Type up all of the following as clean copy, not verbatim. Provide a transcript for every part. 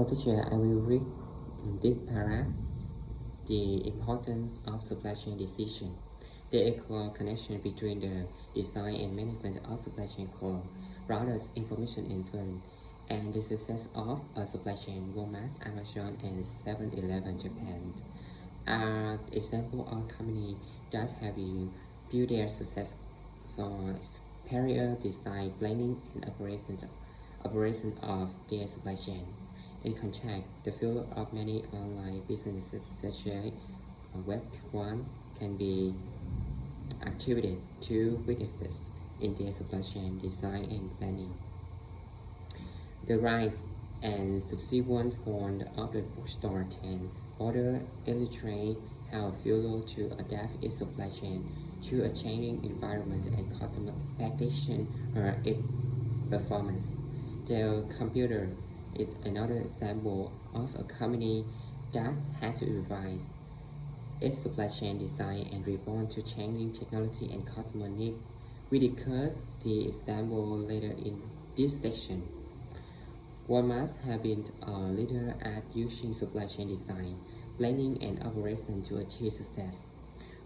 Hello teacher, I will read this paragraph. The importance of supply chain decision. There is a close connection between the design and management of supply chain core, routers, information influence, and the success of a supply chain. Walmart, Amazon, and 7-Eleven Japan are examples of companies that have built their success on superior design, planning, and operation of their supply chain. In contrast, the failure of many online businesses such as Web1 can be attributed to weaknesses in their supply chain design and planning. The rise and subsequent fall of the bookstore chain further illustrate how failure to adapt its supply chain to a changing environment and customer expectation or its performance. Dell Computer is another example of a company that had to revise its supply chain design and respond to changing technology and customer needs. We discuss the example later in this section. Walmart has been a leader at using supply chain design, planning, and operation to achieve success.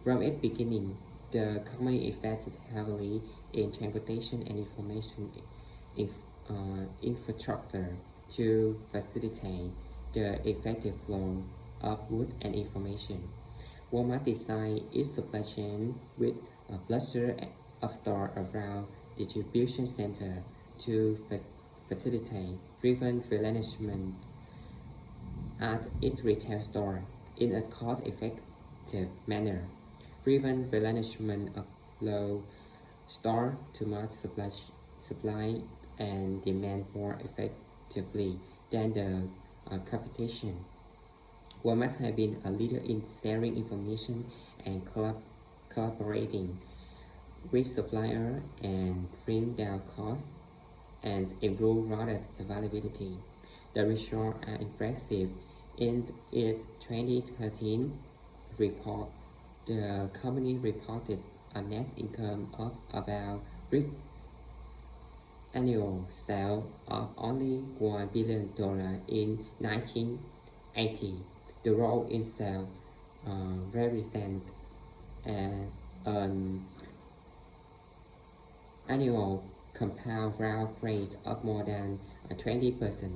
From its beginning, the company invested heavily in transportation and information infrastructure to facilitate the effective flow of goods and information. Walmart designed its supply chain with a cluster of stores around distribution center to facilitate frequent replenishment at its retail store in a cost-effective manner. Frequent replenishment allows store to match supply and demand more effectively than the competition. Walmart has been a leader in sharing information and collaborating with suppliers and bring down costs and improve product availability. The results are impressive. In its 2013 report, the company reported a net income of about annual sales of only $1 billion in 1980. The role in sales represents an annual compound growth rate of more than 20%.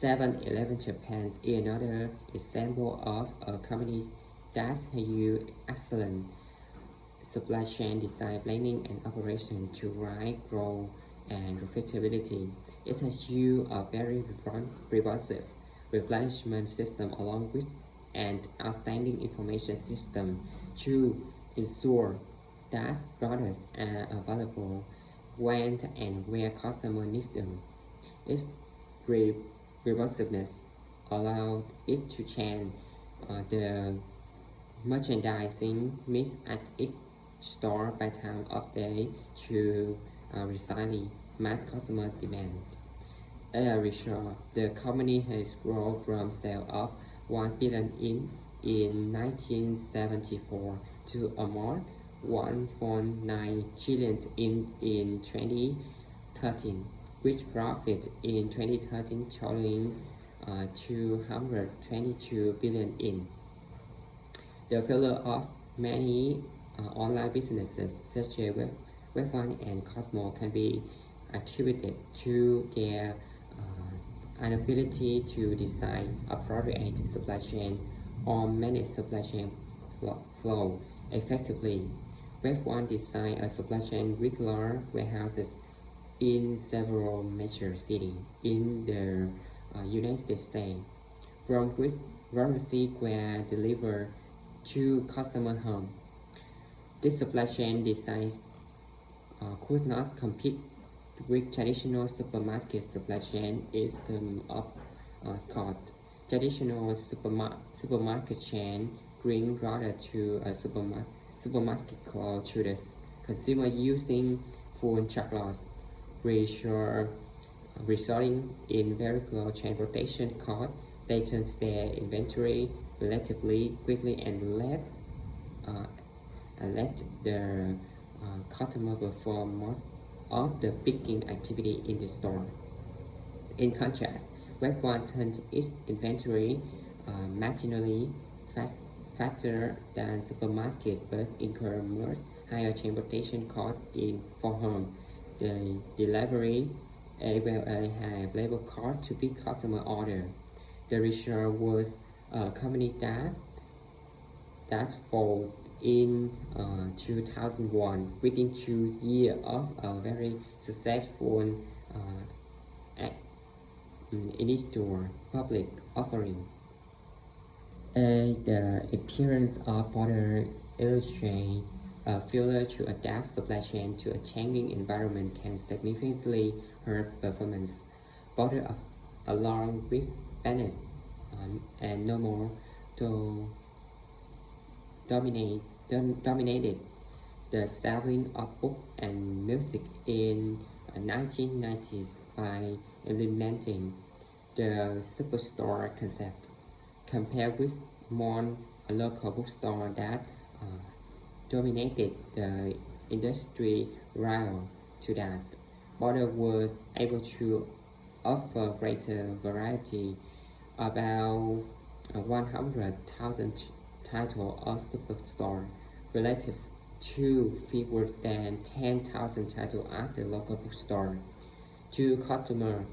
7-Eleven Japan is another example of a company that has used excellent supply chain design, planning, and operation to drive growth and profitability. It has used a very responsive replenishment system along with an outstanding information system to ensure that products are available when and where customers need them. Its responsiveness allowed it to change the merchandising mix at its store by time of day to precisely match customer demand. As a result, the company has grown from sales of $1 billion in 1974 to almost $1.9 trillion in 2013, with profit in 2013 totaling $222 billion. The failure of many online businesses such as Web1 and Cosmo can be attributed to their inability to design appropriate supply chain or manage supply chain flow effectively. Web1 designed a supply chain with large warehouses in several major cities in the United States, from which pharmacies were delivered to customer homes. This supply chain design could not compete with traditional supermarket supply chain is term of traditional supermarket chain bring rather to a supermarket close to the consumer using full truckloads, resulting in very low transportation costs. They turn their inventory relatively quickly and let the customer perform most of the picking activity in the store. In contrast, Web 1 turned its inventory marginally faster than supermarket, but incurred much higher transportation costs for home the delivery, as well as high labor cost to pick customer order. The result was a company that folded in 2001 within 2 years of a very successful initial public offering. The appearance of Border illustrates a failure to adapt supply chain to a changing environment can significantly hurt performance. Border, along with Venice and no more, to dominated the selling of books and music in 1990s by implementing the superstore concept, compared with more local bookstore that dominated the industry prior to that. Border was able to offer greater variety, about 100,000 titles of superstore, relative to fewer than 10,000 titles at the local bookstore, to customers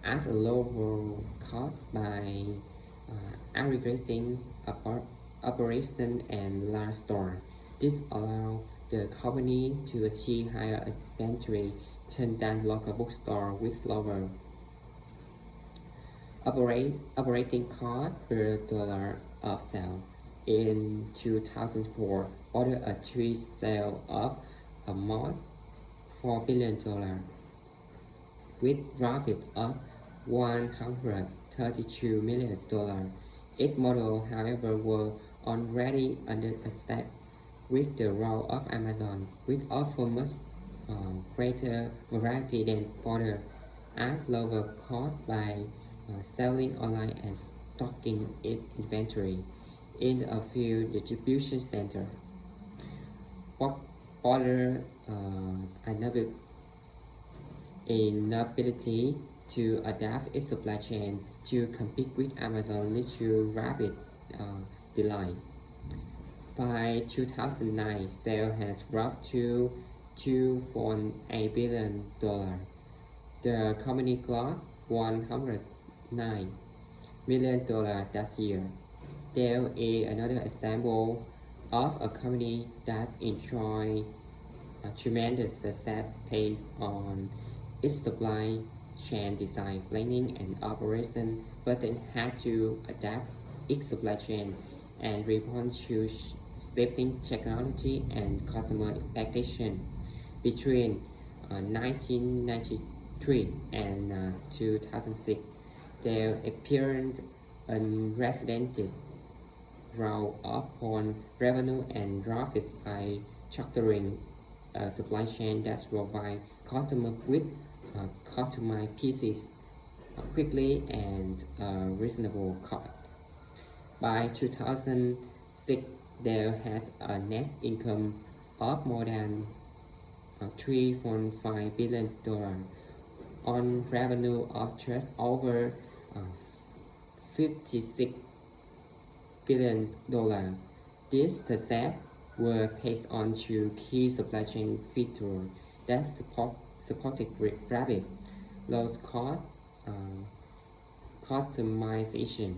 at a lower cost by aggregating operation and large store. This allowed the company to achieve higher inventory turn than local bookstore with lower operating cost per dollar of sale. In 2004, ordered a trade sale of about $4 billion, with profit of $132 million. Its model, however, were already under attack with the role of Amazon, which offers much greater variety than Border at lower cost by selling online and stocking its inventory in a few distribution centers. Border inability to adapt its supply chain to compete with Amazon led to rapid decline. By 2009, sales had dropped to $2.8 billion. The company clocked $109 million that year. Dell is another example of a company that enjoyed a tremendous success based on its supply chain design, planning, and operation, but then had to adapt its supply chain and respond to shifting technology and customer expectation. Between 1993 and 2006, there appeared unprecedented growth upon revenue and profits by structuring a supply chain that provide customers with customized pieces quickly and reasonable cost. By 2006, Dell has a net income of more than $3.5 billion on revenue of just over $56 billion. This success were based on two key supply chain features that supported rapid, low-cost customization.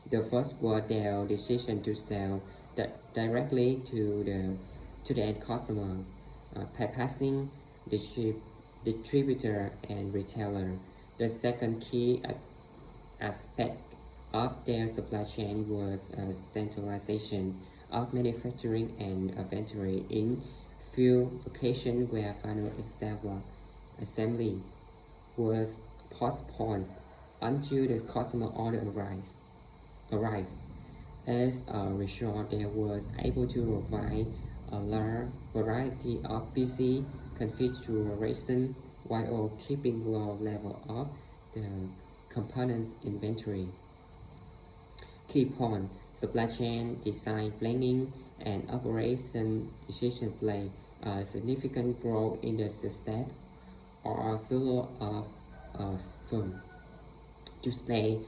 The first was their decision to sell directly to the end customer, bypassing distributor and retailer. The second key aspect of their supply chain was centralization of manufacturing and inventory in few locations where final assembly was postponed until the customer order arrived. As a result, they was able to provide a large variety of PC configuration while keeping low level of the components inventory. Key point: supply chain design, planning, and operation decision play a significant role in the success or failure of a firm. To stay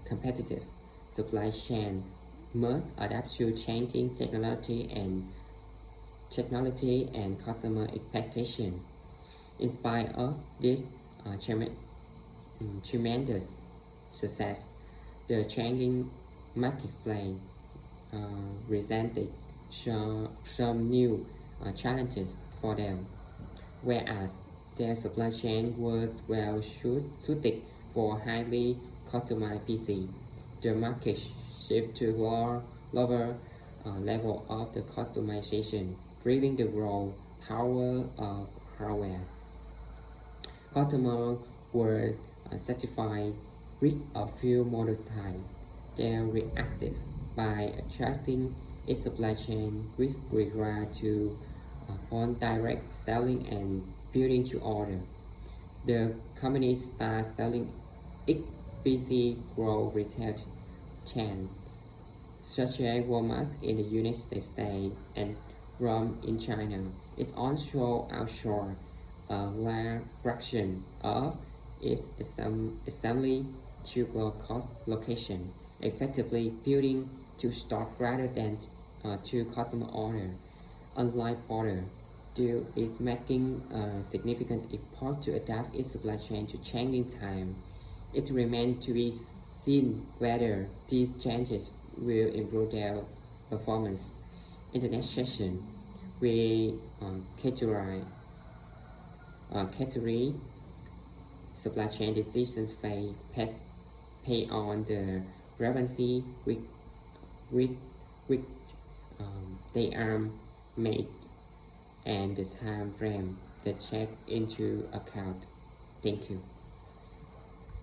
competitive, supply chain must adapt to changing technology and customer expectation. In spite of this tremendous success, the changing marketplace presented some new challenges for them, whereas their supply chain was well suited for highly customized PC. The market shift to lower level of the customization, driving the raw power of hardware. Customers were satisfied with a few model types. They reacted by attracting a supply chain with regard to on direct selling and building to order. The company started selling XPC grow retail chain such as Walmart in the United States and Rom in China. It also outsourced a large fraction of its assembly to low-cost location, effectively building to stock rather than to customer order. Unlike Porter, Deal is making a significant effort to adapt its supply chain to changing time. It remains to be seen whether these changes will improve their performance. In the next session, we category supply chain decisions pay on the relevancy with which they are made and the time frame that check into account. Thank you.